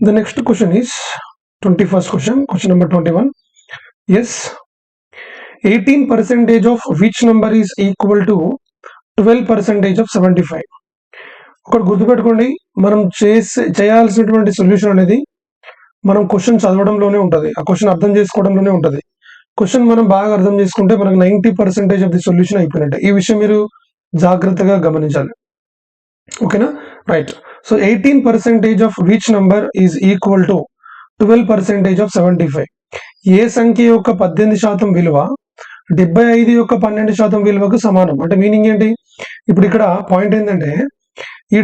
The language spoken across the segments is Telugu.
The next question is 21st question, question number 21. Yes, 18% of which number is equal to 12% of 75? ఒకటి గుర్తుపెట్టుకోండి, మనం చేయాల్సినటువంటి సొల్యూషన్ అనేది మనం క్వశ్చన్ చదవడంలోనే ఉంటుంది, ఆ క్వశ్చన్ అర్థం చేసుకోవడంలోనే ఉంటుంది. క్వశ్చన్ మనం బాగా అర్థం చేసుకుంటే మనకు 90% ఆఫ్ ది సొల్యూషన్ అయిపోయినట్టే. ఈ విషయం మీరు జాగ్రత్తగా గమనించాలి. ఓకేనా? Right. So 18% of which number is equal to 12% of 75? ఏ సంఖ్య యొక్క 18% విలువ 75 యొక్క 12% విలువకు సమానం? అంటే మీనింగ్ ఏంటి? ఇప్పుడు ఇక్కడ పాయింట్ ఏంటంటే ఈ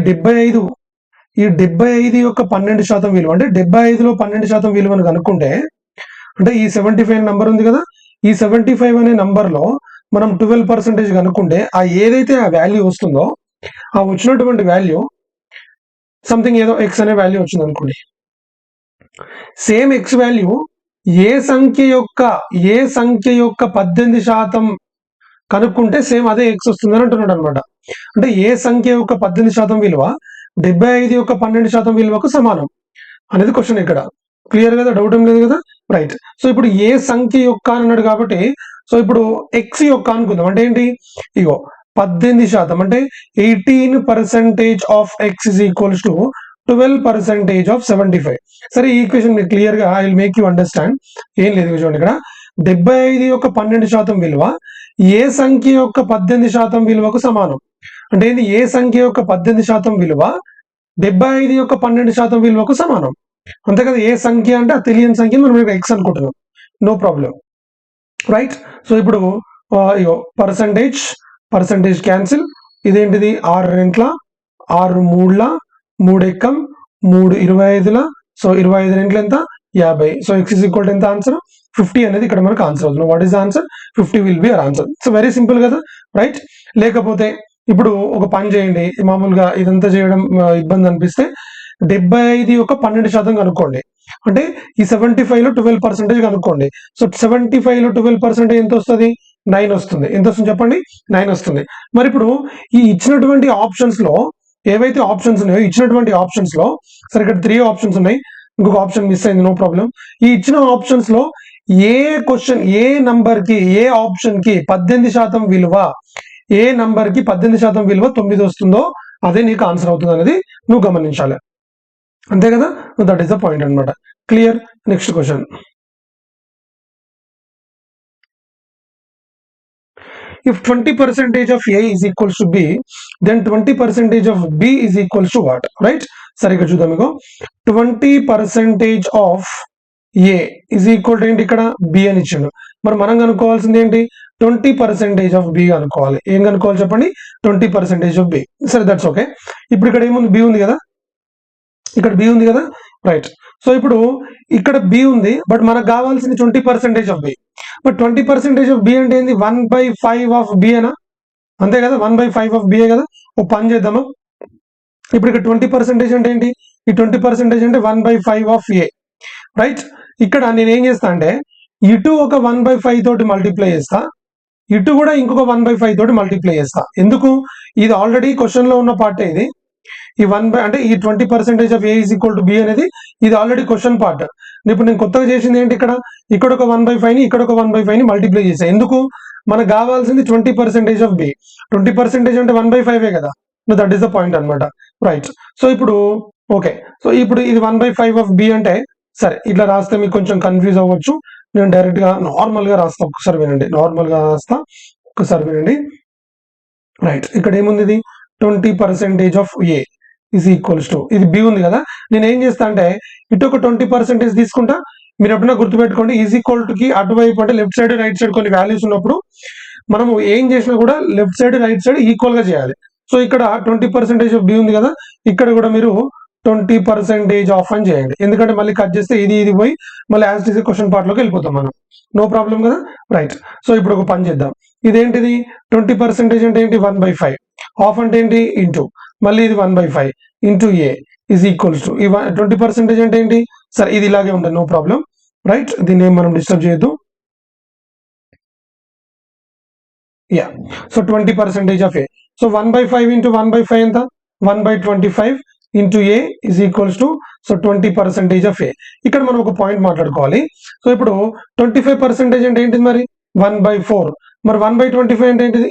75 యొక్క 12% విలువ అంటే 75లో 12% విలువను కనుక్కుంటే, అంటే ఈ 75 నంబర్ ఉంది కదా, ఈ 75 అనే నంబర్లో మనం 12% కనుక్కుంటే ఆ ఏదైతే ఆ వాల్యూ వస్తుందో ఆ వచ్చినటువంటి వాల్యూ సంథింగ్ ఏదో ఎక్స్ అనే వాల్యూ వచ్చింది అనుకోండి. సేమ్ ఎక్స్ వాల్యూ ఏ సంఖ్య యొక్క 18% కనుక్కుంటే సేమ్ అదే ఎక్స్ వస్తుందని అంటున్నాడు అనమాట. అంటే ఏ సంఖ్య యొక్క 18% విలువ 75 యొక్క 12% విలువకు సమానం అనేది క్వశ్చన్. ఇక్కడ క్లియర్ కదా? డౌట్ ఏం లేదు కదా? రైట్. సో ఇప్పుడు ఏ సంఖ్య యొక్క అన్నాడు కాబట్టి, సో ఇప్పుడు ఎక్స్ యొక్క అనుకుందాం. అంటే ఏంటి? ఇగో 18% అంటే 18% of X is equals to 12% of 75. సరే, ఈ ఈక్వేషన్ మీరు క్లియర్ గా I will make you understand. ఏం లేదు చూడండి, ఇక్కడ 75 యొక్క 12% విలువ ఏ సంఖ్య యొక్క 18% విలువకు సమానం. అంటే ఏంటి? ఏ సంఖ్య యొక్క 18% విలువ 75 యొక్క 12% విలువకు సమానం. అంతే కదా? ఏ సంఖ్య అంటే ఆ తెలియని సంఖ్య మనం ఎక్స్ అనుకుంటున్నాం. No problem. రైట్. సో ఇప్పుడు పర్సంటేజ్ క్యాన్సిల్. ఇదేంటిది? 6 రెంట్ల 6 మూడుల 3 ఎక్కం 3 25ల. సో 25 రెంట్లు ఎంత? 50. So X is equal to ఎంత? ఆన్సర్ 50 అనేది ఇక్కడ మనకు ఆన్సర్ అవుతుంది. What is answer? 50 will be our answer. So very simple కదా? రైట్. లేకపోతే ఇప్పుడు ఒక పని చేయండి, మామూలుగా ఇదంతా చేయడం ఇబ్బంది అనిపిస్తే 75 యొక్క 12% కనుక్కోండి. అంటే ఈ 75లో 12% కనుక్కోండి. సో 75లో 12% ఎంత వస్తుంది? 9 వస్తుంది. ఎంత వస్తుంది చెప్పండి? 9 వస్తుంది. మరి ఇప్పుడు ఈ ఇచ్చినటువంటి ఆప్షన్స్ లో ఏవైతే ఆప్షన్స్ ఉన్నాయో, ఇచ్చినటువంటి ఆప్షన్స్ లో, సరే ఇక్కడ 3 ఆప్షన్స్ ఉన్నాయి, ఇంకొక ఆప్షన్ మిస్ అయింది, నో ప్రాబ్లం. ఈ ఇచ్చిన ఆప్షన్స్ లో ఏ క్వశ్చన్, ఏ నంబర్ కి, ఏ ఆప్షన్ కి 18% విలువ, ఏ నంబర్ కి 18% విలువ 9 వస్తుందో అదే నీకు ఆన్సర్ అవుతుంది అనేది నువ్వు గమనించాలి. అంతే కదా? దట్ ఈస్ ద పాయింట్ అనమాట. Clear? Next question. If 20% of A is equals to B, then 20% of B is equals to what? Right? సరిగ్గా చూద్దాం. మీకు 20% of A is equal to ఏంటి? ఇక్కడ B అని ఇచ్చాడు. మరి మనం కనుక్కోవాల్సింది ఏంటి? 20% of B కనుక్కోవాలి. ఏం కనుక్కోవాలి చెప్పండి? 20% of B. సరే, దట్స్ ఓకే. ఇప్పుడు ఇక్కడ ఏముంది? B ఉంది కదా, ఇక్కడ B ఉంది కదా? రైట్. సో ఇప్పుడు ఇక్కడ B ఉంది, బట్ మనకు కావాల్సింది 20% of B. But 20% of B అంటే ఏంది? 1/5 ఆఫ్ B అనా? అంతే కదా? 1/5 ఆఫ్ B కదా? ఓ పని చేద్దామా, ఇప్పుడు ఇక్కడ 20% అంటే ఏంటి? ఈ 20% అంటే 1/5 ఆఫ్ A. రైట్. ఇక్కడ నేను ఏం చేస్తా అంటే ఇటు ఒక 1/5 తోటి మల్టిప్లై చేస్తా, ఇటు కూడా ఇంకొక 1/5 తోటి మల్టిప్లై చేస్తా. ఎందుకు? ఇది ఆల్రెడీ క్వశ్చన్ లో ఉన్న పార్ట్. ఇది ఈ అంటే ఈ 20% of A is equal to B అనేది ఇది ఆల్రెడీ క్వశ్చన్ పార్ట్. ఇప్పుడు నేను కొత్తగా చేసింది ఏంటి? ఇక్కడ ఒక 1/5 ని, ఇక్కడ ఒక 1/5 ని మల్టిప్లై చేసా. ఎందుకు? మనకు కావాల్సింది 20% ఆఫ్ B. 20% అంటే 1/5 కదా? దట్ ఈస్ ద పాయింట్ అనమాట. రైట్. సో ఇప్పుడు ఓకే. సో ఇప్పుడు ఇది 1/5 ఆఫ్ B అంటే, సరే ఇట్లా రాస్తే మీకు కొంచెం కన్ఫ్యూజ్ అవ్వచ్చు. నేను డైరెక్ట్ గా నార్మల్ గా రాస్తా. ఒక్కసారి వినండి, నార్మల్ గా రాస్తా, ఒక్కసారి వినండి. రైట్. ఇక్కడ ఏముంది? ఇది 20% of A is equals to, ఇది B ఉంది కదా, నేను ఏం చేస్తా అంటే ఇటు ఒక 20% తీసుకుంటా. మీరు ఎప్పుడైనా గుర్తుపెట్టుకోండి, ఈజ్ ఈక్వల్ టు కి అటువైపు అంటే లెఫ్ట్ సైడ్ రైట్ సైడ్ కొన్ని వాల్యూస్ ఉన్నప్పుడు మనము ఏం చేసినా కూడా left side right side equal గా చేయాలి. సో ఇక్కడ 20% ఆఫ్ B ఉంది కదా, ఇక్కడ కూడా మీరు 20% ఆఫ్ అని చేయండి. ఎందుకంటే మళ్ళీ కట్ చేస్తే ఇది పోయి మళ్ళీ as it is question part లోకి వెళ్ళిపోతాం మనం. నో ప్రాబ్లం కదా? రైట్. సో ఇప్పుడు ఒక పని చేద్దాం. ఇదేంటిది? 20% అంటే ఏంటి? 1/5. ఆఫ్ అంటే ఏంటి? ఇంటూ, మళ్ళీ ఇది 1/5 into A is equals to 20% అంటే ఏంటి? సరే, ఇది ఇలాగే ఉంటుంది, నో ప్రాబ్లం. రైట్. దీన్ని ఏం మనం డిస్టర్బ్ చేయొద్దు. Yeah. So 20% of A. So 1/5 into 1/5 ఎంత? 1/25 into A is equals to so 20% of A. ఇక్కడ మనం ఒక పాయింట్ మాట్లాడుకోవాలి. సో ఇప్పుడు 25% అంటే ఏంటిది మరి 1/4. మరి 1/25 అంటే ఏంటిది?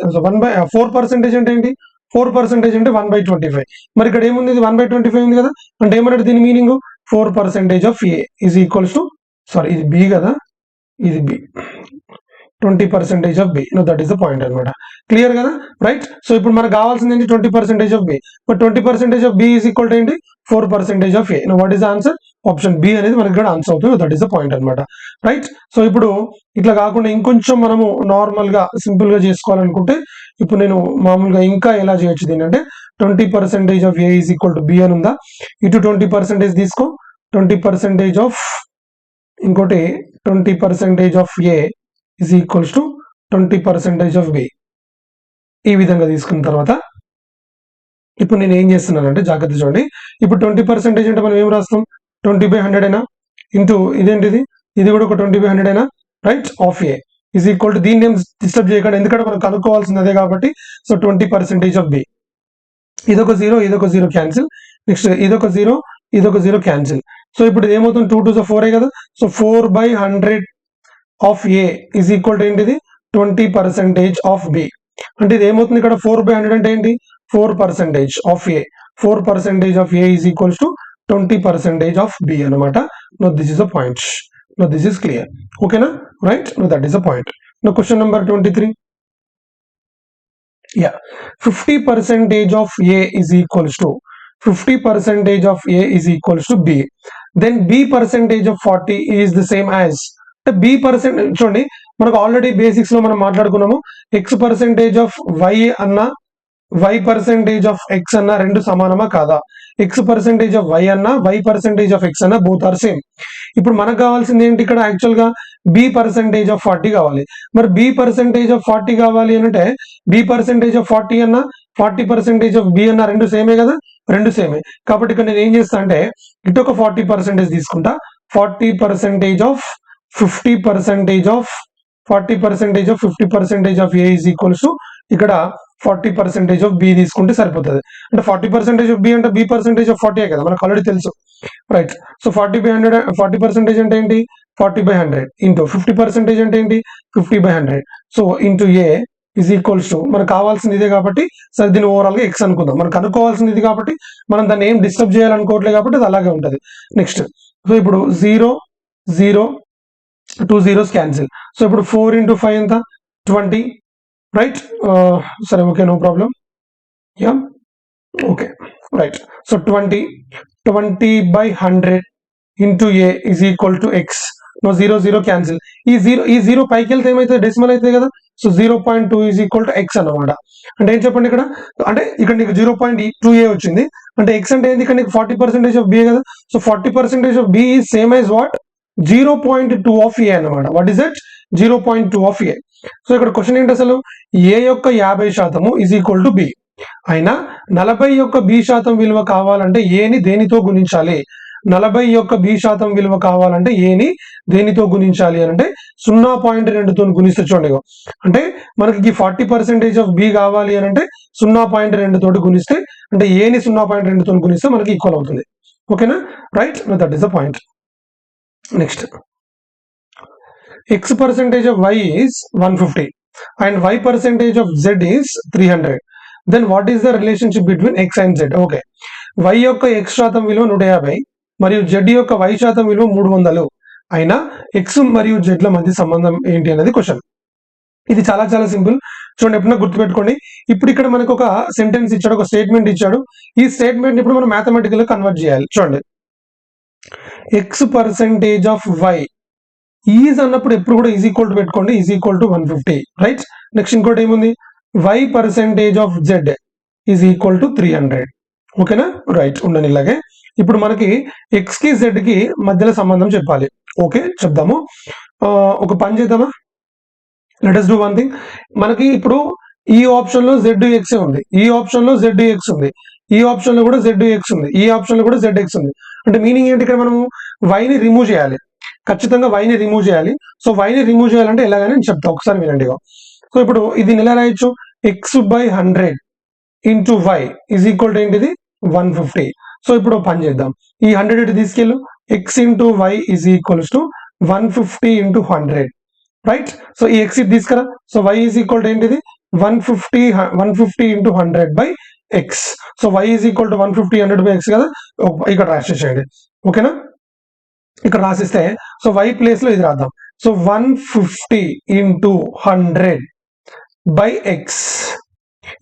4% అంటే ఏంటి? 4% అంటే 1/25. మరి ఇక్కడ ఏముంది? ఇది 1/25 ఉంది కదా, అంటే ఏమన్నాడు దీని meaning? 4% of A is equals to, sorry ఇది బి కదా, ఇది B, 20% of B. No that is the point అనమాట. క్లియర్ కదా, రైట్? సో ఇప్పుడు మనకు కావాల్సింది ఏంటి? 20% of B. But 20% of B is equal to ఏంటి? 4% of A. No what is the answer? Option B అనేది మనకి ఇక్కడ ఆన్సర్ అవుతుంది. దట్ ఈస్ ద పాయింట్ అనమాట, రైట్? సో ఇప్పుడు ఇట్లా కాకుండా ఇంకొంచెం మనము నార్మల్ గా సింపుల్ గా చేసుకోవాలనుకుంటే ఇప్పుడు నేను మామూలుగా ఇంకా ఎలా చేయొచ్చు దీని అంటే 20% of A is equal to B అని ఉందా, ఇటు 20% తీసుకో, 20% ఆఫ్ ఇంకోటి 20% of A is equals to 20% of B. ఈ విధంగా తీసుకున్న తర్వాత ఇప్పుడు నేను ఏం చేస్తున్నానంటే జాగ్రత్త చూడండి. ఇప్పుడు 20% అంటే మనం ఏం రాస్తాం? 20/100 అయినా ఇంటూ ఇదేంటిది, ఇది కూడా ఒక 20/100 అయినా, right? Of A is equal to, దీన్ని ఏం డిస్టర్బ్ చేయకండి ఎందుకంటే మనం కనుక్కోవాల్సింది అదే కాబట్టి. సో 20% ఆఫ్ బి, ఇదొక జీరో, ఇదొక జీరో క్యాన్సిల్, నెక్స్ట్ ఇదొక జీరో, ఇదొక జీరో క్యాన్సిల్. సో ఇప్పుడు ఏమవుతుంది? 2 2 4 కదా. So 4/100 of A is equal to ఏంటిది? 20% ఆఫ్ బి. అంటే ఇది ఏమవుతుంది ఇక్కడ? 4/100 అంటే ఏంటి? 4% of A. 4% of A is equals to 20% of B అనమాట. No this is a point. No this is clear. ఓకేనా, right? No that is a point. No question number 23. Yeah, 50% of A is equals to 50% of A is equals to B. Then B percentage of 40 is the same as the B percent. చూడండి, మనకు ఆల్రెడీ బేసిక్స్ లో మనం మాట్లాడుకున్నాము, X% ఆఫ్ Y అన్న Y% ఆఫ్ X అన్న రెండు సమానమా కాదా? X% ఆఫ్ Y అన్న Y% ఆఫ్ X అన్న బోత్ ఆర్ సేమ్. ఇప్పుడు మనకు కావాల్సింది ఏంటి ఇక్కడ? యాక్చువల్ గా B% ఆఫ్ 40 కావాలి. మరి B% ఆఫ్ 40 కావాలి అంటే B% ఆఫ్ 40 అన్న 40% ఆఫ్ B అన్న రెండు సేమే కదా, రెండు సేమే. కాబట్టి ఇక్కడ నేను ఏం చేస్తా అంటే ఇటు ఒక 40% తీసుకుంటా, 40% of 50% of 40% of 50% of A is equals to ఇక్కడ 40% ఆఫ్ B తీసుకుంటే సరిపోతుంది. అంటే 40% ఆఫ్ B అంటే B% ఆఫ్ 40 కదా, మనకు ఆల్రెడీ తెలుసు, రైట్? సో 40/100, 40% అంటే ఏంటి? 40/100 ఇంటూ 50% అంటే ఏంటి? 50/100. So into A is equals to, మనకు కావాల్సింది ఇదే కాబట్టి సరే దీన్ని ఓవరాల్ గా ఎక్స్ అనుకుందాం. మనకు అనుకోవాల్సింది ఇది కాబట్టి మనం దాన్ని ఏం డిస్టర్బ్ చేయాలనుకోవట్లేదు కాబట్టి అది అలాగే ఉంటుంది. నెక్స్ట్, సో ఇప్పుడు 0 0 2 zeros క్యాన్సిల్. సో ఇప్పుడు 4 into 5 ఎంత? 20, రైట్? సరే, okay, no problem. Yeah, okay, right. So 20/100 into A is equal to X. No 0 0 cancel. ఈ జీరో పైకి వెళ్తే ఏమైతే? డెసిమల్ అవుతుంది కదా. So 0.2 is equal to X అన్నమాట. అంటే ఏం చెప్పండి ఇక్కడ? అంటే ఇక్కడ నీకు 0.2a వచ్చింది అంటే ఎక్స్ అంటే ఏంది? ఇక్కడ నీకు 40% ఆఫ్ బి కదా. So 40% of B is same as what? 0.2 of A అనమాట. What is that? 0.2 of A. So ఇక్కడ క్వశ్చన్ ఏంటి అసలు? ఏ యొక్క 50% ఈజ్ ఈక్వల్ టు బి అయినా 40 యొక్క బి శాతం విలువ కావాలంటే ఏని దేనితో గుణించాలి? 40 యొక్క బి శాతం విలువ కావాలంటే ఏని దేనితో గుణించాలి అంటే 0.2తో గుణిస్తే చూడండి. అంటే మనకి 40% ఆఫ్ బి కావాలి అని అంటే 0.2 తోటి గుణిస్తే, అంటే ఏని 0.2తో గుణిస్తే మనకి ఈక్వల్ అవుతుంది. ఓకేనా, right? That is the point. Next, X% of Y is 150 and Y% of Z is 300. Then what is the relationship between X and Z? Okay, Y యొక్క X శాతం విలువ 150 మరియు Z యొక్క Y శాతం విలువ 300 అయినా X మరియు Z ల మధ్య సంబంధం ఏంటి అనేది క్వశ్చన్. ఇది చాలా చాలా సింపుల్. చూడండి, ఎప్పుడైనా గుర్తుపెట్టుకోండి. ఇప్పుడు ఇక్కడ మనకు ఒక సెంటెన్స్ ఇచ్చాడు, ఒక స్టేట్మెంట్ ఇచ్చాడు. ఈ స్టేట్మెంట్ ఇప్పుడు మనం మ్యాథమెటికల్ గా కన్వర్ట్ చేయాలి. చూడండి, X% ఆఫ్ Y ఈజ్ అన్నప్పుడు ఎప్పుడు కూడా ఈజ్ ఈక్వల్ టు పెట్టుకోండి, is equal to 150, right? Next ఇంకోటి ఏముంది? Y% of Z is equal to 300. ఓకేనా, రైట్? ఉండని ఇలాగే. ఇప్పుడు మనకి X కి Z కి మధ్యలో సంబంధం చెప్పాలి. ఓకే, చెప్దాము. ఒక పని చేద్దామా? Let us do one thing. మనకి ఇప్పుడు ఈ ఆప్షన్ లో ZX ఉంది, ఈ ఆప్షన్ లో ZX ఉంది, ఈ ఆప్షన్ లో కూడా ZX ఉంది, ఈ ఆప్షన్ లో కూడా ZX ఉంది. అంటే మీనింగ్ ఏంటి? ఇక్కడ మనము Y ని రిమూవ్ చేయాలి, ఖచ్చితంగా Y ని రిమూవ్ చేయాలి. సో Y ని రిమూవ్ చేయాలంటే ఎలాగని నేను చెప్తా, ఒకసారి వినండి. సో ఇప్పుడు ఇది ఎలా రాయొచ్చు? X/100 into Y is equal to ఏంటిది? 150. సో ఇప్పుడు పని చేద్దాం, ఈ 100 ఇటు తీసుకెళ్ళు, x into Y is equals to 150 into 100, right. So ఈ x ఇటు తీసుకురా, so y is equal to ఏంటిది 150 into 100 by X. So y is equal to 150 100 by X కదా, ఇక్కడ రాసేసేయండి, ఓకేనా. ఇక్కడ రాసిస్తే సో y ప్లేస్ లో ఇది రాద్దాం, సో 150 ఇంటూ 100 బై ఎక్స్.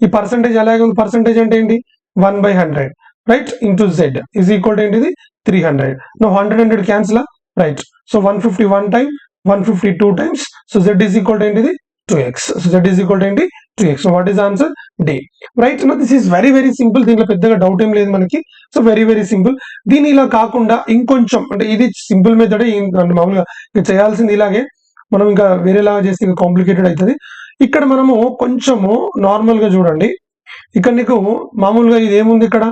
ఈ పర్సంటేజ్ ఎలాగే ఉంది, పర్సంటేజ్ అంటే ఏంటి 1/100, right, into z is equal to ఏంటిది 300. No 100 cancel, right. So 150 1 time, 150 2 times, so z is equal to ఏంటిది 2x. So z is equal to ఏంటి 2x. So what is answer D, right. No this is very very simple, దీంట్లో పెద్దగా డౌట్ ఏం లేదు మనకి. So very very simple. దీని ఇలా కాకుండా ఇంకొంచెం అంటే ఇది సింపుల్ మెథడ్, మామూలుగా చేయాల్సింది ఇలాగే, మనం ఇంకా వేరేలాగా చేస్తే ఇంకా కాంప్లికేటెడ్ అవుతుంది. ఇక్కడ మనము కొంచెము నార్మల్ గా చూడండి, ఇక్కడ నీకు మామూలుగా ఇది ఏముంది, ఇక్కడ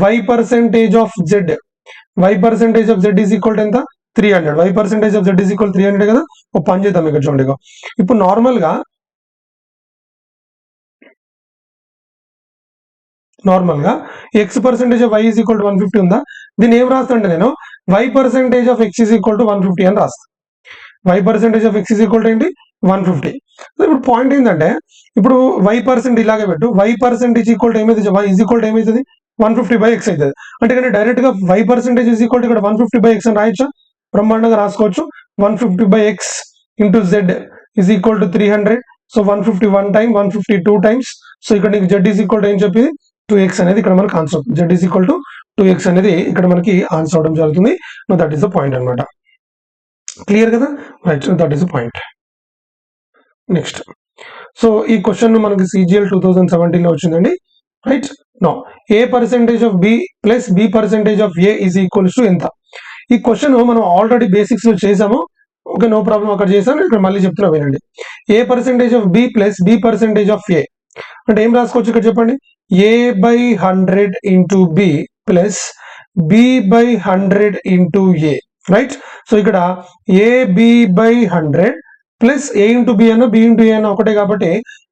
y percentage of z, y percentage of z is equal to ఎంత 300, y percentage of z is equal 300 కదా. ఒక పని చేద్దాం, ఇక్కడ చూడండి, ఇప్పుడు నార్మల్ గా x percentage of y is equal to 150 ఉందా, దీన్ని ఏం రాస్తా అంటే నేను y percentage of x is equal to 150 అని రాస్తా. y percentage of x is equal to ఏంటి 150. ఇప్పుడు పాయింట్ ఏంటంటే, ఇప్పుడు y పర్సెంట్ ఇలాగే పెట్టు, y పర్సెంటేజ్ ఈక్వల్ టు ఏమైతే y ఈజ్ ఈక్వల్ టు ఏమవుతుంది 150 బై x అవుతుంది. అంటే కానీ డైరెక్ట్ గా y percentage is equal to ఇక్కడ 150 బై x అని రాయొచ్చా, బ్రహ్మాండంగా రాసుకోవచ్చు. 150 by x into z is equal to 300. So 150 1 time, 150 2 times. So ఇక్కడ నీకు z ఈజ్ ఈక్వల్ టు ఏం చెప్పింది 2x అనేది ఇక్కడ మనకు ఆన్సర్ అవుతుంది. z is equal to 2x అనేది ఇక్కడ మనకి ఆన్సర్ అవడం జరుగుతుంది. No that is the point అనమాట. క్లియర్ కదా, right, that is the point. Next, so ఈ క్వశ్చన్ మనకి CGL 2017 లో వచ్చిందండి, రైట్. No A percentage of B plus B percentage of A is equals to ఎంత. ఈ క్వశ్చన్ మనం ఆల్రెడీ బేసిక్స్ లో చేసాము, ఓకే, నో ప్రాబ్లం, అక్కడ చేసాను, ఇక్కడ మళ్ళీ చెప్తున్నా వినండి. A percentage of B plus B percentage of A అంటే ఏం రాసుకోవచ్చు ఇక్కడ చెప్పండి, a by 100 into B plus B by 100 into A, right. So ఇక్కడ ab by 100 plus a into B అన్న, b ఇంటూ ఏ అన్న ఒకటే కాబట్టి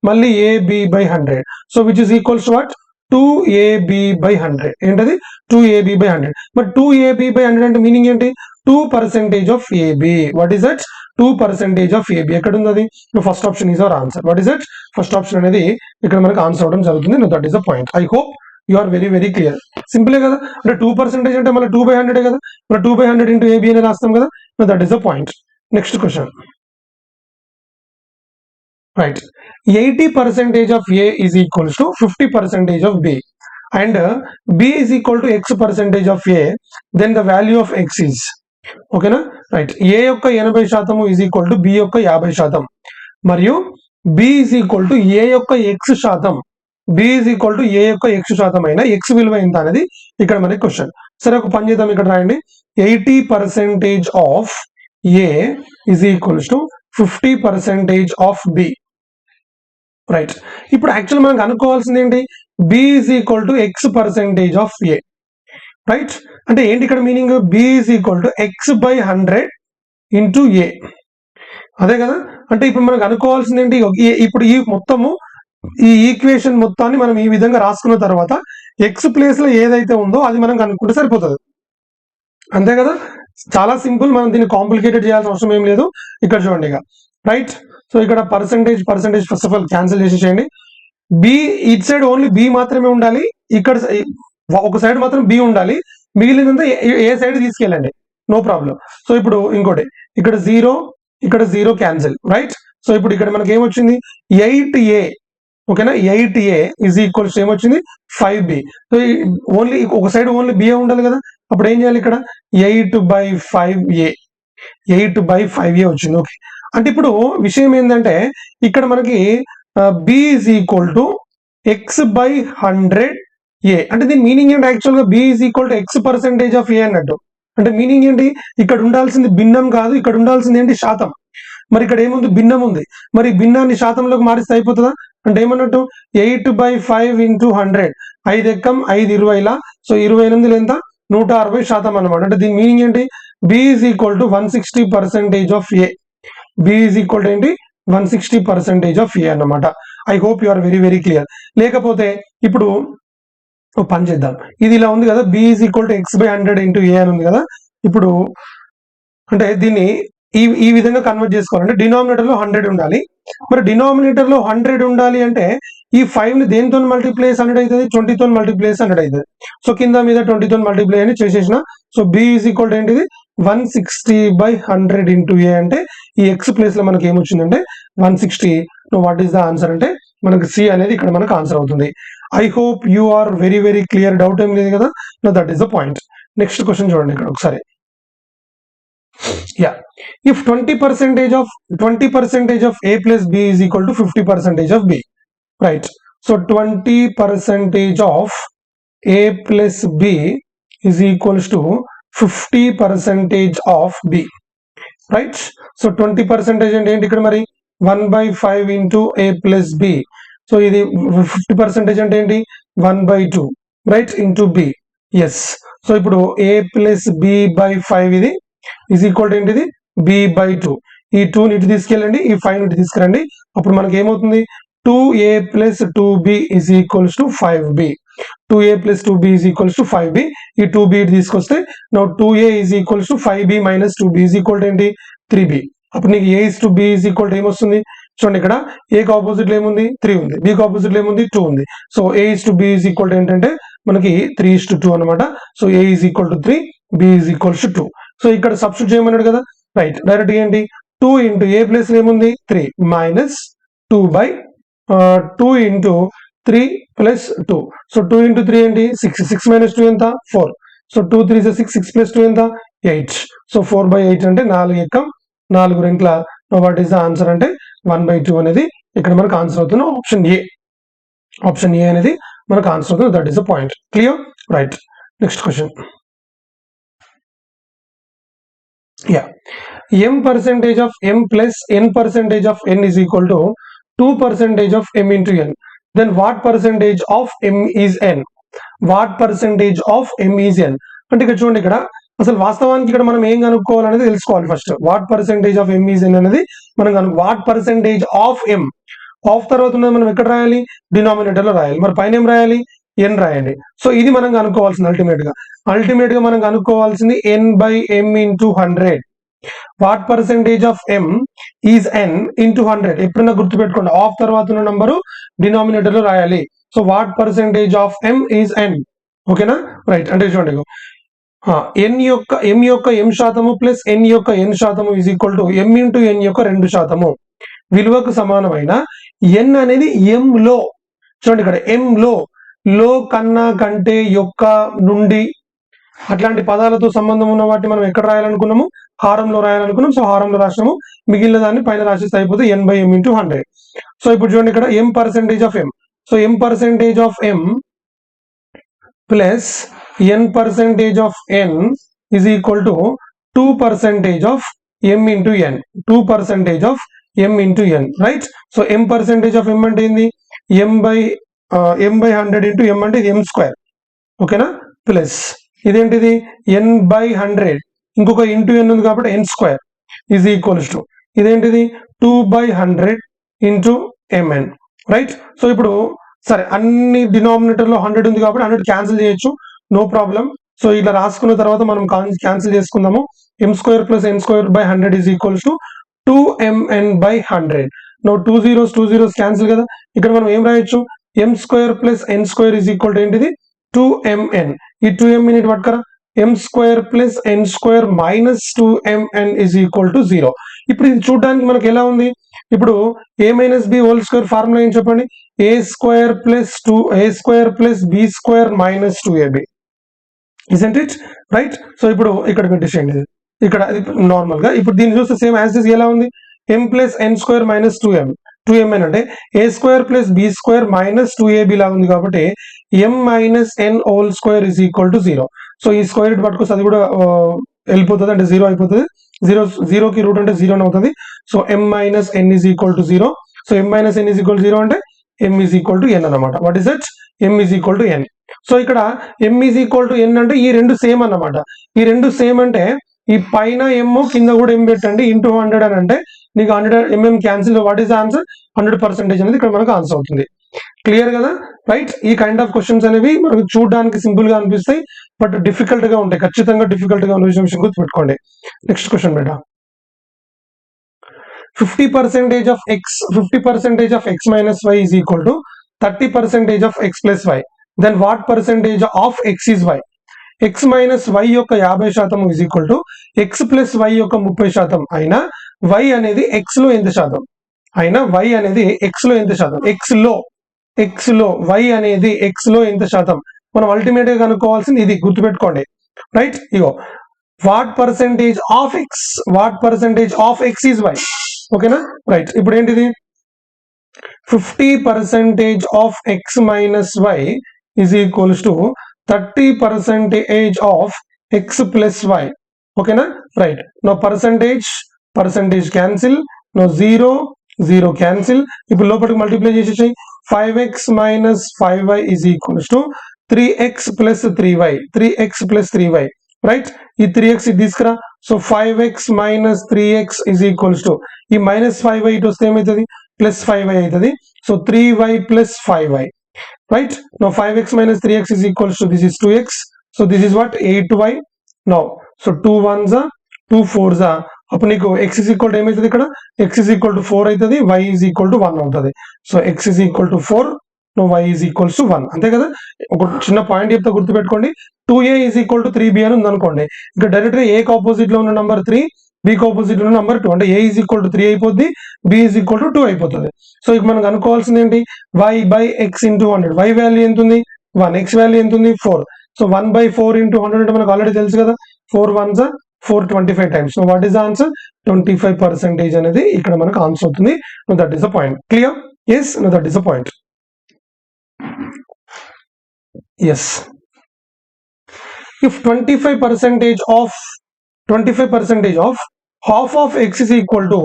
మళ్ళీ ab by 100. So which is equals to what 2ab by 100. ఏంటది 2ab by 100. మరి 2ab by 100 అంటే మీనింగ్ ఏంటి 2% of ab. What is that 2% of ab. ఎక్కడ ఉంది అది, first option is our answer. What is that first option అనేది ఇక్కడ మనకు ఆన్సర్ అవడం జరుగుతుంది. That is the point. I hope you are very very clear. సింపులే కదా, అంటే 2% అంటే మళ్ళీ 2/100 కదా, మరి 2/100 ఇంటూ ab అని రాస్తాం కదా. That is the point. Next question, right, 80% of a is equals to 50% of b and b is equal to x percentage of a, then the value of x is, okay na, right. a యొక్క 80% is equal to b యొక్క 50% మరియు b is equal to a యొక్క x శాతం, b is equal to a యొక్క x శాతం అయినా x విలువ ఎంత అనేది ఇక్కడ మనకి క్వశ్చన్. సరే, ఒక పని చేద్దాం, ఇక్కడ రాయండి 80% of a is equals to 50% of b, right. ఇప్పుడు యాక్చువల్ మనకు అనుకోవాల్సింది ఏంటి, b is equal to x percentage of a, right. అంటే ఏంటి ఇక్కడ meaning, b is equal to x by 100 into a, అదే కదా. అంటే ఇప్పుడు మనకు అనుకోవాల్సింది ఏంటి, ఇప్పుడు ఈ మొత్తము ఈ ఈక్వేషన్ మొత్తాన్ని మనం ఈ విధంగా రాసుకున్న తర్వాత x ప్లేస్ లో ఏదైతే ఉందో అది మనం కనుక్కుంటే సరిపోతుంది, అంతే కదా. చాలా సింపుల్, మనం దీన్ని కాంప్లికేటెడ్ చేయాల్సిన అవసరం ఏం లేదు. ఇక్కడ చూడండి ఇక, రైట్. సో ఇక్కడ percentage first of all cancel చేసేయండి. B it side only B మాత్రమే ఉండాలి, ఇక్కడ ఒక సైడ్ మాత్రం బి ఉండాలి, మిగిలినంతా ఏ సైడ్ తీసుకెళ్ళండి, నో ప్రాబ్లం. సో ఇప్పుడు ఇంకోటి, ఇక్కడ 0 ఇక్కడ 0 క్యాన్సిల్, రైట్. సో ఇప్పుడు ఇక్కడ మనకి ఏమొచ్చింది 8a, ఓకేనా. 8a ఈజ్ ఈక్వల్స్ ఏమొచ్చింది 5b. సో ఓన్లీ ఒక సైడ్ ఓన్లీ బిఏ ఉండాలి కదా, అప్పుడు ఏం చేయాలి, ఇక్కడ 8/5a, 8/5a వచ్చింది, ఓకే. అంటే ఇప్పుడు విషయం ఏంటంటే ఇక్కడ మనకి b is equal to x by 100a, అంటే దీని మీనింగ్ ఏంటి, యాక్చువల్ గా b is equal to x percentage of a అన్నట్టు. అంటే మీనింగ్ ఏంటి, ఇక్కడ ఉండాల్సింది భిన్నం కాదు, ఇక్కడ ఉండాల్సింది ఏంటి శాతం. మరి ఇక్కడ ఏముంది, భిన్నం ఉంది. మరి భిన్నాన్ని శాతంలోకి మారిస్తే అయిపోతుందా, అంటే ఏమన్నట్టు 8/5 ఇంటూ 100, 5 ఎక్కం 5 20లా, సో 28 ఎంత 160% అనమాట. అంటే దీని మీనింగ్ ఏంటి, b is equal to 160% of a, b is equal to ఏంటి 160% ఆఫ్ a అన్నమాట. I hope you are very very clear. లేకపోతే ఇప్పుడు ఓ పని చేద్దాం, ఇది ఇలా ఉంది కదా, b is equal to x/100 into a అని ఉంది కదా. ఇప్పుడు అంటే దీన్ని ఈ విధంగా కన్వర్ట్ చేసుకోవాలంటే డినామినేటర్ లో 100 ఉండాలి. మరి డినామినేటర్ లో 100 ఉండాలి అంటే ఈ 5 ని దేనితో మల్టిప్లై 100 అవుతుంది, 20 తో మల్టిప్లై 100 అవుతుంది. సో కింద మీద 20 తో మల్టిప్లై అని చేసేసిన. So b is equal to ఏంటిది 160/100 ఇంటూ ఏ అంటే ఈ ఎక్స్ ప్లేస్ లో మనకి ఏమొచ్చిందంటే 160. వాట్ ఈస్ ద ఆన్సర్ అంటే మనకి సి అనేది ఇక్కడ మనకు ఆన్సర్ అవుతుంది. I hope you are very very clear, doubt ఏం లేదు కదా. That is the point. Next question చూడండి ఇక్కడ ఒకసారి. Yeah, if 20% of a plus b is equal to 50% of b, right? So 20% of a plus b is equals to 50% of b, right? So 20% అంటే ఏంటి ఇక్కడ మరి 1/5 into a plus b. So ఇది 50% అంటే ఏంటి 1/2, right, into b. yes. So ఇప్పుడు a plus b by 5 ఇది ఈజ్ ఈక్వల్ టు ఏంటిది b/2. ఈ 2 ని ఇటు తీసుకెళ్ళండి, ఈ 5 ని ఇటు తీసుకురండి. అప్పుడు మనకి ఏమవుతుంది 2a plus 2b is equals to 5b. 2a plus 2b is equals to 5b. ఈ 2b ఇటు తీసుకొస్తే now 2a is equals to 5b minus 2b is equal to ఏంటి 3b. అప్పుడు నీకు a is to b is equal to ఏమొస్తుంది చూడండి, ఇక్కడ a కి ఆపోజిట్ లో ఏముంది 3 ఉంది, b కి ఆపోజిట్ లో ఏముంది 2 ఉంది. So a is to b is equal to ఏంటంటే మనకి 3:2 అనమాట. So a is equal to 3, b is equals to 2. So ఇక్కడ సబ్స్టిట్యూట్ చేయమన్నాడు కదా, రైట్. డైరెక్ట్ ఏంటి 2 ఇంటూ ఏ ప్లేస్ ఏముంది 3 minus 2/2 into 3 plus 2. So 2 into 3 ఏంటి 6, 6 మైనస్ 2 ఎంత 4. సో 2 3 6, 6 ప్లస్ 2 ఎంత 8. సో 4/8 అంటే 4 ఎక్కం 4 రెంట్ల. వాట్ ఈస్ ద ఆన్సర్ అంటే 1/2 అనేది ఇక్కడ మనకు ఆన్సర్ అవుతుంది. ఆప్షన్ ఏ అనేది మనకు ఆన్సర్ అవుతుంది. That is the point. Clear, right. Next question. Yeah, m% of m plus n% of n is equal to 2% of m into n. Then what percentage of m is n? What percentage of m is n? అంటే ఇక్కడ చూడండి, ఇక్కడ అసలు వాస్తవానికి ఇక్కడ మనం ఏం కనుక్కోవాలనేది తెలుసుకోవాలి first. What percentage of m is n అనేది మనం what percentage of m. Of తర్వాత ఉన్నది మనం ఎక్కడ రాయాలి, డినామినేటర్ లో రాయాలి. మరి పైన ఏం రాయాలి, n రాయండి. సో ఇది మనం కనుక్కోవాల్సింది అల్టిమేట్ గా మనం కనుక్కోవాల్సింది n/m into 100. What percentage of m is n into 100. ఎప్పుడైనా గుర్తుపెట్టుకోండి, ఆఫ్ తర్వాత ఉన్న నంబరు డినామినేటర్ లో రాయాలి. So what percentage of m is n. ఓకేనా, రైట్. అంటే చూడండి, m యొక్క m శాతము ప్లస్ n యొక్క n శాతము is equal to m into n యొక్క 2 శాతము విలువకు సమానమైన n అనేది m లో. చూడండి ఇక్కడ m లో కన్నా కంటే యొక్క నుండి అట్లాంటి పదాలతో సంబంధం ఉన్న వాటిని మనం ఎక్కడ రాయాలనుకున్నాము, హారంలో రాయాలనుకున్నాం. సో హారంలో రాసినాము, మిగిలిన దాన్ని పైన రాసేస్తే అయిపోతే n/m into 100. సో ఇప్పుడు చూడండి ఇక్కడ m% of m. So m% of m plus n% of n is equal to 2% of m into n. 2% of m into n, right? So m% of m అంటే ఏంది m/100 into m అంటే ఇది m స్క్వేర్. ఓకేనా, ప్లస్ ఇదేంటిది n/100 ఇంకొక ఇంటూ n ఉంది కాబట్టి n square is equals to ఇదేంటిది 2/100 ఇంటూ mn, రైట్. సో ఇప్పుడు సరే, అన్ని డినామినేటర్ లో 100 ఉంది కాబట్టి 100 క్యాన్సిల్ చేయొచ్చు, నో ప్రాబ్లం. సో ఇలా రాసుకున్న తర్వాత మనం క్యాన్సిల్ చేసుకుందాము. m square plus n square by 100 is equals to 2mn/100. No 2 zeros cancel కదా. ఇక్కడ మనం ఏం రాయొచ్చు, m square plus n square is equal to ఏంటిది 2mn. ఈ 2mn ఇటు పట్టుకరా, m square plus n square minus 2mn is equal to 0. ఇప్పుడు ఇది చూడడానికి మనకి ఎలా ఉంది, ఇప్పుడు a minus b whole square formula ఏం చెప్పండి, a square plus b square minus 2ab. isn't it, right. So ఇప్పుడు ఇక్కడ పెట్టేసేయండి, ఇక్కడ నార్మల్ గా. ఇప్పుడు దీన్ని చూస్తే సేమ్ యాజ్ ఎలా ఉంది, m plus n square minus 2mn అంటే a square plus b square minus 2ab లాగా ఉంది కాబట్టి m minus n whole square is equal to 0. So ఈ స్క్వేర్ ఇటు పట్టుకొస్తే అది కూడా వెళ్ళిపోతుంది, అంటే 0 అయిపోతుంది. 0కి రూట్ అంటే 0 అవుతుంది. So m minus n is equal to 0. So m minus n is equal to 0 అంటే m is equal to n అనమాట. What is that, m is equal to n. So ఇక్కడ m is equal to n అంటే ఈ రెండు సేమ్ అన్నమాట. ఈ రెండు సేమ్ అంటే ఈ పైన m కింద కూడా m పెట్టండి ఇంటూ 100 అని అంటే నీకు 100 mm cancel. What is the answer, 100% అనేది ఇక్కడ మనకు ఆన్సర్ అవుతుంది. క్లియర్ కదా, రైట్. ఈ కైండ్ ఆఫ్ క్వశ్చన్స్ అనేవి మనకు చూడడానికి సింపుల్ గా అనిపిస్తాయి, బట్ డిఫికల్ట్ గా ఉంటాయి, ఖచ్చితంగా డిఫికల్ట్ గా ఉన్న విషయం గుర్తుపెట్టుకోండి. Next question beta. 50% of x minus y is equal to 30% of x plus y. Then what percentage of x is y? x minus y యొక్క 50% is equal to x plus y యొక్క 30% అయినా y అనేది x లో ఎంత శాతం, అయినా y అనేది x లో ఎంత శాతం, x లో y అనేది x లో ఎంత శాతం, మనం అల్టిమేట్ గా కనుక్కోవాల్సింది ఇది, గుర్తుపెట్టుకోండి, రైట్. ఇగో what percentage of x is y, ఓకేనా, రైట్. ఇప్పుడు ఏంటిది 50% of x minus y is equals to 30% of x plus y, ఓకేనా, right. No percentage cancel, no zero cancel. ఇప్పుడు లోపలికి మల్టిప్లై చేసేసాయి. 5x minus 5y is equals to 3x plus 3y, right. ఈ 3x ఇది తీసుకురా, so 5x minus 3x is equals to ఈ మైనస్ 5y ఇటు వస్తే ఏమవుతుంది, ప్లస్ 5y అవుతుంది. So 3y plus 5y, right. No 5x minus 3x is equals to this is 2x, so this is what 8y. No so 2 1s 2 4s, అప్పుడు నీకు x is equal to ఏమవుతుంది, ఇక్కడ x is equal to 4 అవుతుంది, y is equal to 1 అవుతుంది. So x is equal to 4, no y is equals to 1, అంతే కదా. ఒక చిన్న పాయింట్ చెప్తే గుర్తుపెట్టుకోండి, 2a is equal to 3b అని ఉందనుకోండి, ఇక్కడ డైరెక్ట్ a కి ఆపోజిట్ లో ఉన్న నంబర్ 3, b కి ఆపోజిట్ లో ఉన్న నంబర్ 2, అంటే a is equal to 3 అయిపోద్ది, b is equal to 2 అయిపోతుంది. సో ఇక మనం అనుకోవాల్సింది ఏంటి, y by x into 100, y value ఎంత ఉంది 1, x వాల్యూ ఎంత ఉంది 4, సో 1/4 into 100 అంటే మనకు ఆల్రెడీ తెలుసు కదా, 4 1s 4 25 times. So what is the answer, 25% అనేది ఇక్కడ మనకు ఆన్సర్ అవుతుంది. No that is the point, clear, yes, no that is the point, yes. If 25% of half of x is equal to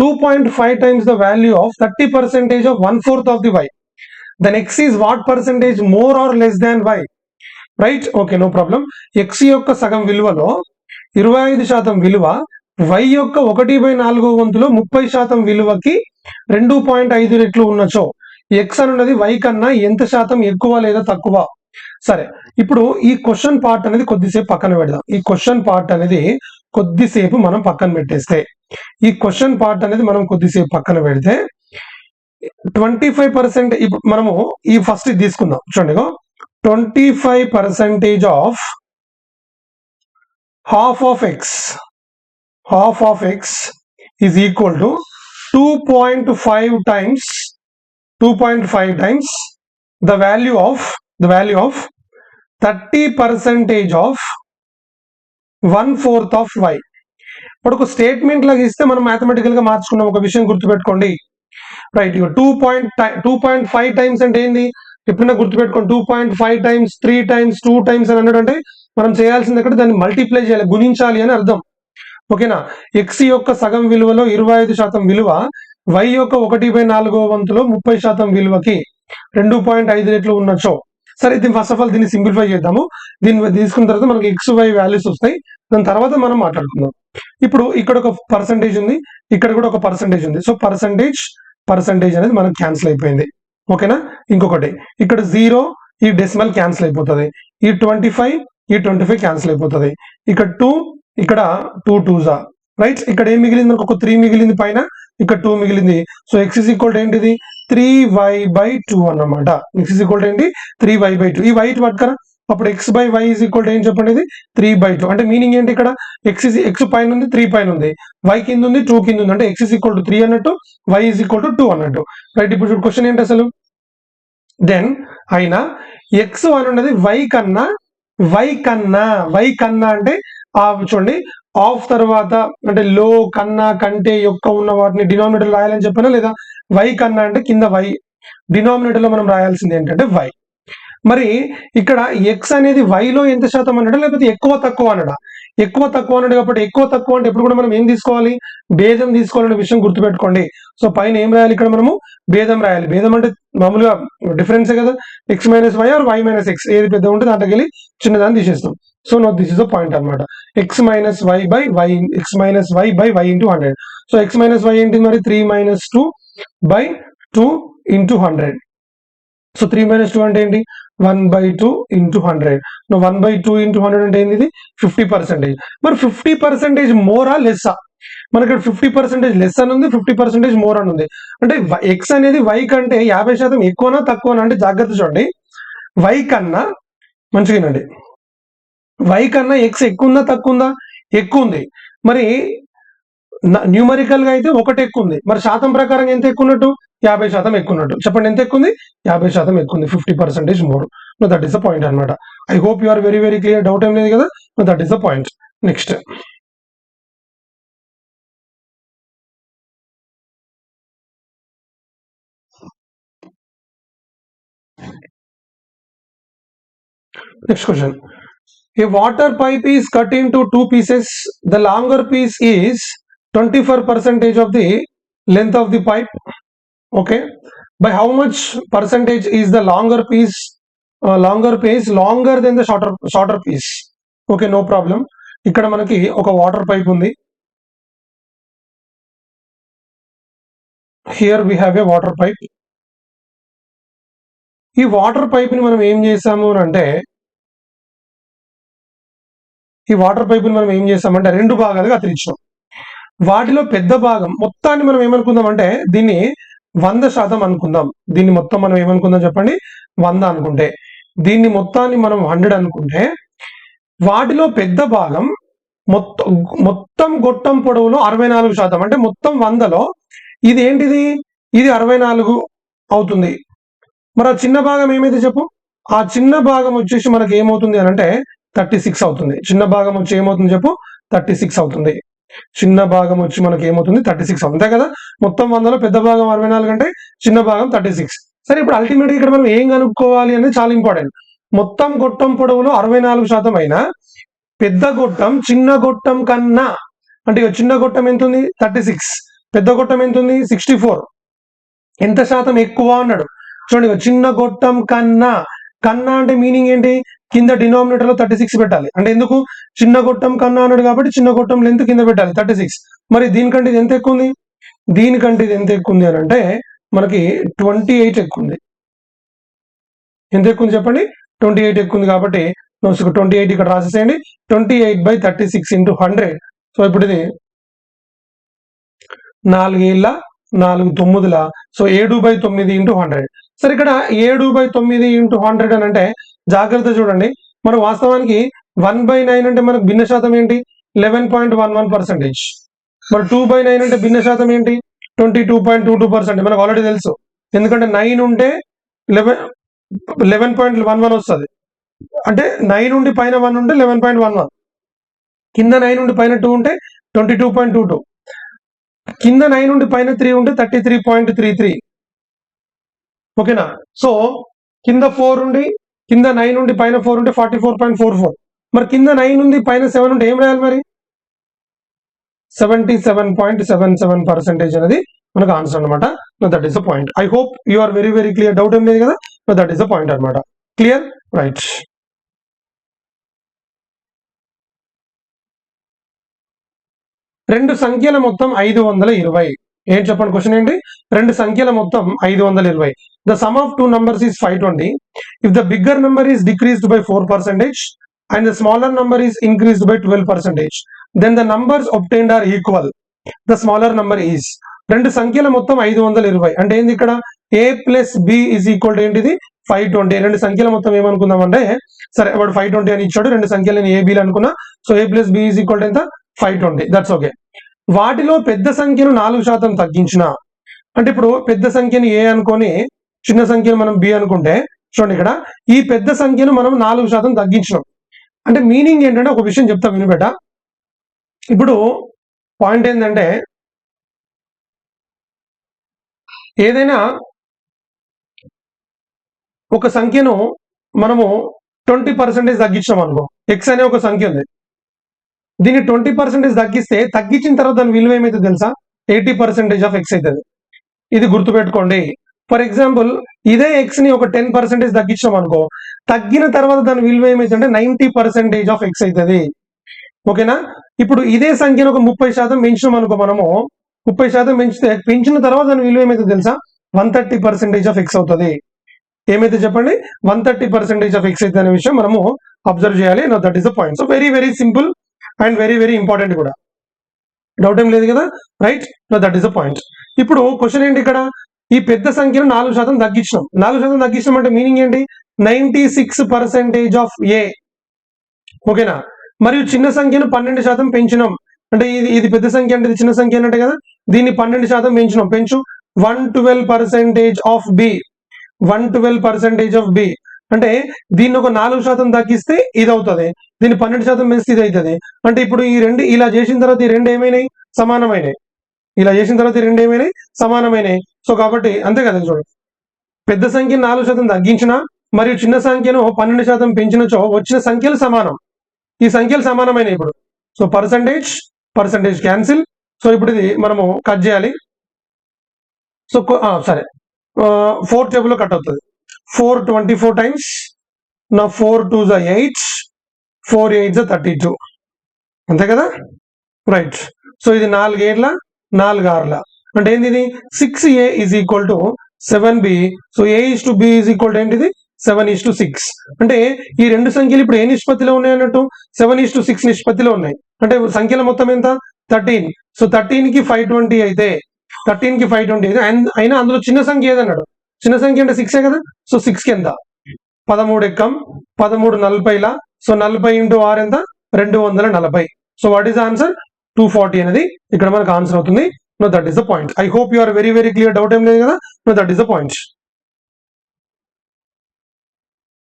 2.5 times the value of 30% of 1/4 of the y, then x is what percentage more or less than y, right? Okay, no problem. x యొక్క సగం విలువలో 25% విలువ y యొక్క 1/4 వంతులో 30% విలువకి 2.5 రెట్లు ఉన్నచో x అనున్నది y కన్నా ఎంత శాతం ఎక్కువ లేదా తక్కువ. సరే, ఇప్పుడు ఈ క్వశ్చన్ పార్ట్ అనేది కొద్దిసేపు పక్కన పెడదాం. ఈ క్వశ్చన్ పార్ట్ అనేది కొద్దిసేపు మనం పక్కన పెట్టేస్తే, ఈ క్వశ్చన్ పార్ట్ అనేది మనం కొద్దిసేపు పక్కన పెడితే 25%, ఇప్పుడు మనము ఈ ఫస్ట్ తీసుకుందాం. చూడండి, 25% of half of x is equal to 2.5 times the value of 30% of 1/4 of y. ఇప్పుడు ఒక స్టేట్మెంట్ లాగా ఇస్తే మనం మ్యాథమెటికల్ గా మార్చుకున్నాం. ఒక విషయం గుర్తుపెట్టుకోండి, రైట్. 2.5 టైమ్స్ అంటే ఏంది, ఎప్పుడైనా గుర్తుపెట్టుకోండి, 2.5 times 3 times 2 times అని అన్నాడు అంటే మనం చేయాల్సింది అక్కడ దాన్ని మల్టిప్లై చేయాలి, గుణించాలి అని అర్థం, ఓకేనా. x యొక్క సగం విలువలో 25% విలువ y యొక్క 1/4 వంతులో 30% విలువకి 2.5 రెట్లు ఉన్నచో. సరే, దీన్ని ఫస్ట్ ఆఫ్ ఆల్ దీన్ని సింప్లిఫై చేద్దాము. దీన్ని తీసుకున్న తర్వాత మనకి x y వాల్యూస్ వస్తాయి, దాని తర్వాత మనం మాట్లాడుకుందాం. ఇప్పుడు ఇక్కడ ఒక పర్సంటేజ్ ఉంది, ఇక్కడ కూడా ఒక పర్సంటేజ్ ఉంది. సో పర్సంటేజ్ అనేది మనకు క్యాన్సిల్ అయిపోయింది, ఓకేనా. ఇంకొకటి ఇక్కడ 0, ఈ డెసిమల్ క్యాన్సిల్ అయిపోతుంది, ఈ 25 క్యాన్సిల్ అయిపోతుంది, ఇక్కడ 2, ఇక్కడ 2 2s, రైట్. ఇక్కడ ఏం మిగిలింది, మనకు ఒక 3 మిగిలింది పైన, ఇక్కడ 2 మిగిలింది. So x is equal to ఏంటిది 3y/2 అన్నమాట. x is equal to ఏంటి 3y/2. ఈ y పట్టుకరా, అప్పుడు x by y is equal to ఏం చెప్పండి, ఇది 3/2. అంటే మీనింగ్ ఏంటి, ఇక్కడ x పైన ఉంది, 3 పైన ఉంది, y కింద ఉంది, 2 కింద ఉంది, అంటే x is equal to 3 అన్నట్టు, y is equal to 2 అన్నట్టు, రైట్. ఇప్పుడు క్వశ్చన్ ఏంటి అసలు, దెన్ అయినా x అనున్నది y కన్నా అంటే చూడండి, ఆఫ్ తర్వాత అంటే లో కన్నా కంటే యొక్క ఉన్న వాటిని డినామినేటర్ రాయాలని చెప్పానా లేదా, y కన్నా అంటే కింద y, డినామినేటర్ లో మనం రాయాల్సింది ఏంటంటే y. మరి ఇక్కడ x అనేది y లో ఎంత శాతం అన్నాడా, లేకపోతే ఎక్కువ తక్కువ అన్నాడా, ఎక్కువ తక్కువ అన్నాడు. కాబట్టి ఎక్కువ తక్కువ అంటే ఎప్పుడు కూడా మనం ఏం తీసుకోవాలి, భేదం తీసుకోవాలనే విషయం గుర్తుపెట్టుకోండి. సో పైన ఏం రాయాలి, ఇక్కడ మనము భేదం రాయాలి. భేదం అంటే మామూలుగా డిఫరెన్సే కదా, x minus y or y minus x, ఏది పెద్ద ఉంటే దాంట్లోకి వెళ్ళి చిన్నదాన్ని తీసేస్తాం. So no this is the point అనమాట, x minus y by y into 100. So x minus y ఏంటి మరి 3 - 2/2 into 100. సో 3 - 2 అంటే ఏంటి 1/2 × 100. 1/2 × 100 అంటే ఏంటి ఇది 50%. మరి 50% మోరా లెస్సా? మనకి 50% లెస్ అని ఉంది, 50% మోర్ అని ఉంది. అంటే ఎక్స్ అనేది వై కంటే 50% ఎక్కువనా తక్కువనా అంటే జాగ్రత్త చూడండి. వై కన్నా మంచిగానండి, వై కన్నా ఎక్స్ ఎక్కువ ఉందా తక్కువ ఉందా? ఎక్కువ ఉంది. మరి న్యూమరికల్ గా అయితే ఒకటి ఎక్కువ ఉంది. మరి శాతం ప్రకారం ఎంత ఎక్కువ ఉన్నట్టు? 50% ఎక్కువ ఉన్నట్టు. చెప్పండి ఎంత ఎక్కువ ఉంది? 50% ఎక్కువ ఉంది. 50% more. That is the point అనమాట. I hope you are very very clear. Doubt ఏం లేదు కదా? That is the point. Next question. A water pipe is cut into 2 pieces. The longer piece is 24% of the length of the pipe. Okay. By how much percentage is the longer piece longer than the shorter piece? Okay, no problem. ఇక్కడ మనకి ఒక వాటర్ పైప్ ఉంది. Here we have a water pipe. ఈ వాటర్ పైప్ ని మనం ఏం చేసాము అంటే రెండు భాగాలుగా అతిరించాం. వాటిలో పెద్ద భాగం మొత్తాన్ని మనం ఏమనుకుందాం అంటే దీన్ని 100% అనుకుందాం. దీన్ని మొత్తం మనం ఏమనుకుందాం చెప్పండి, 100 అనుకుంటే. దీన్ని మొత్తాన్ని మనం 100 అనుకుంటే వాటిలో పెద్ద భాగం మొత్తం గొట్టం పొడవులో 64%. అంటే మొత్తం 100లో ఇది ఏంటిది? ఇది 64 అవుతుంది. మరి ఆ చిన్న భాగం ఏమైతే చెప్పు? ఆ చిన్న భాగం వచ్చేసి మనకి ఏమవుతుంది అని అంటే 36 అవుతుంది. చిన్న భాగం వచ్చి ఏమవుతుంది చెప్పు? 36 అవుతుంది. చిన్న భాగం వచ్చి మనకి ఏమవుతుంది? 36 అంతే కదా? మొత్తం 100లో పెద్ద భాగం 64 అంటే చిన్న భాగం 36. సరే, ఇప్పుడు అల్టిమేట్ ఇక్కడ మనం ఏం కనుక్కోవాలి అనేది చాలా ఇంపార్టెంట్. మొత్తం గొట్టం పొడవులో 64% అయినా పెద్ద గొట్టం చిన్న గొట్టం కన్నా, అంటే చిన్న గొట్టం ఎంత ఉంది? 36. పెద్ద గొట్టం ఎంత ఉంది? 64. ఎంత శాతం ఎక్కువ అన్నాడు చూడండి. చిన్న గొట్టం కన్నా అంటే మీనింగ్ ఏంటి? కింద డినామినేటర్ లో 36 పెట్టాలి. అంటే ఎందుకు? చిన్న గొట్టం కన్నా అన్నాడు కాబట్టి చిన్న గొట్టం లెంత్ కింద పెట్టాలి 36. మరి దీనికంటే ఇది ఎంత ఎక్కువ ఉంది? దీనికంటే ఇది ఎంత ఎక్కువ ఉంది అని అంటే మనకి 28 ఎక్కువ ఉంది. ఎంత ఎక్కువ ఉంది చెప్పండి? 28 ఎక్కువ ఉంది. కాబట్టి 28 ఇక్కడ రాసేసేయండి. 28/36 × 100. సో ఇప్పుడు ఇది 4 ఏళ్ళ 4 9ల, సో 7/9 × 100. సరే, ఇక్కడ 7/9 × 100 అని అంటే జాగ్రత్త చూడండి. మనం వాస్తవానికి 1/9 అంటే మనకు భిన్న శాతం ఏంటి? 11.11%. మరి 2/9 అంటే భిన్న శాతం ఏంటి? 22.22%. మనకు ఆల్రెడీ తెలుసు. ఎందుకంటే 9 ఉంటే 11.11 వస్తుంది. అంటే 9 నుండి పైన 1 ఉంటే 11.11, కింద 9 నుండి పైన 2 ఉంటే 22.22, కింద 9 నుండి పైన 3 ఉంటే 33.33. ఓకేనా? సో కింద 4 ఉండి కింద 9 నుండి పైన 4 ఉంటే 44.44. మరి కింద 9 ఉంది పైన 7 ఉంటే ఏం రాయాలి మరి? 77.77% అనేది మనకు ఆన్సర్ అనమాట. That is the point. I hope you are very very clear. Doubt ఏం లేదు కదా? దట్ ఈస్ ద పాయింట్ అనమాట. క్లియర్? రైట్. రెండు సంఖ్యల మొత్తం 520. ఏం చెప్పండి క్వశ్చన్ ఏంటి? రెండు సంఖ్యల మొత్తం 520. The sum of 2 numbers is 520. If the bigger number is decreased by 4% and the smaller number is increased by 12%, then the numbers obtained are equal. The smaller number is. రెండు సంఖ్యల మొత్తం 520. అంటే ఏంది ఇక్కడ? a + b is equal to ఏంటిది? 520. రెండు సంఖ్యల మొత్తం ఏమనుకుందాం అంటే, సరే వాడు 520 అని ఇచ్చాడు. రెండు సంఖ్యలని a b అనుకున్నా. So a + b is equal to ఎంత? 520. That's okay. వాటిలో పెద్ద సంఖ్యను 4% తగ్గించిన, అంటే ఇప్పుడు పెద్ద సంఖ్యని ఏ అనుకొని చిన్న సంఖ్యను మనం బి అనుకుంటే, చూడండి ఇక్కడ ఈ పెద్ద సంఖ్యను మనం 4% తగ్గించినాం. అంటే మీనింగ్ ఏంటంటే ఒక విషయం చెప్తా వినిపెట్ట. ఇప్పుడు పాయింట్ ఏంటంటే, ఏదైనా ఒక సంఖ్యను మనము 20% తగ్గించాం అనుకో. ఎక్స్ అనే ఒక సంఖ్య ఉంది. దీన్ని 20% తగ్గిస్తే తగ్గించిన తర్వాత దాని విలువ ఏమైతే తెలుసా? 80% ఆఫ్ ఎక్స్ అవుతుంది. ఇది గుర్తుపెట్టుకోండి. ఫర్ ఎగ్జాంపుల్ ఇదే ఎక్స్ ని ఒక 10% తగ్గించాం అనుకో, తగ్గిన తర్వాత దాని విలువ ఏమైతుందంటే 90% ఆఫ్ ఎక్స్ అవుతుంది. ఓకేనా? ఇప్పుడు ఇదే సంఖ్యను ఒక 30% పెంచినాం అనుకో, మనము 30% పెంచితే పెంచిన తర్వాత దాని విలువ ఏమైతే తెలుసా? 130% ఆఫ్ ఎక్స్ అవుతుంది. ఏమైతే చెప్పండి 130% ఆఫ్ ఎక్స్ అయితే అనే విషయం మనము అబ్జర్వ్ చేయాలి. No that is the point. So very very simple and very very important కూడా, డౌట్ ఏం లేదు కదా, right. No that is the point. ఇప్పుడు క్వశ్చన్ ఏంటి ఇక్కడ, ఈ పెద్ద సంఖ్యను 4% తగ్గించినాం. 4% తగ్గించడం అంటే మీనింగ్ ఏంటి, 96% ఆఫ్ ఏ, ఓకేనా. మరియు చిన్న సంఖ్యను 12% పెంచినాం, అంటే ఇది పెద్ద సంఖ్య అంటే ఇది చిన్న సంఖ్య అంటే కదా, దీన్ని 12% పెంచినాం. పెంచు 112% ఆఫ్ బి, 112% ఆఫ్ బి అంటే దీన్ని ఒక 4% తగ్గిస్తే ఇది అవుతుంది, దీన్ని 12% పెంచితే ఇది అవుతుంది. అంటే ఇప్పుడు ఈ రెండు ఇలా చేసిన తర్వాత ఈ రెండు ఏమైనాయి, సమానమైనాయి. ఇలా చేసిన తర్వాత ఈ రెండు ఏమైనాయి, సమానమైనాయి. సో కాబట్టి అంతే కదా, చూడండి, పెద్ద సంఖ్యను 4% తగ్గించిన మరియు చిన్న సంఖ్యను 12% పెంచినచో వచ్చిన సంఖ్యలు సమానం. ఈ సంఖ్యలు సమానమైన ఇప్పుడు. So percentage cancel. సో ఇప్పుడు ఇది మనము కట్ చేయాలి. సో సరే, 4 టేబుల్ లో కట్ అవుతుంది. 4 24 టైమ్స్, నా 4 2s 8, 4 8s 32, అంతే కదా, రైట్. సో ఇది 4 ఏళ్ళ 4 ఆరుల అంటే ఏంది, ఇది 6a is equal to 7b. So a is to b is equal to ఏంటిది, 7:6. అంటే ఈ రెండు సంఖ్యలు ఇప్పుడు ఏ నిష్పత్తిలో ఉన్నాయి అన్నట్టు, 7:6 నిష్పత్తిలో ఉన్నాయి. అంటే సంఖ్యల మొత్తం ఎంత, 13. సో 13 కి 520 అయితే, 13 కి 520 అయితే అయినా అందులో చిన్న సంఖ్య ఏదన్నాడు, చిన్న సంఖ్య అంటే 6 కదా. సో 6 కి ఎంత, 13 ఎక్కం, 13 40లా. సో 40 ఇంటూ 6 ఎంత, 240. సో వాట్ ఈస్ ఆన్సర్, 240 అనేది ఇక్కడ మనకు ఆన్సర్ అవుతుంది. No that is the point. I hope you are very very clear, doubt ఏం లేదు కదా. No that is the point.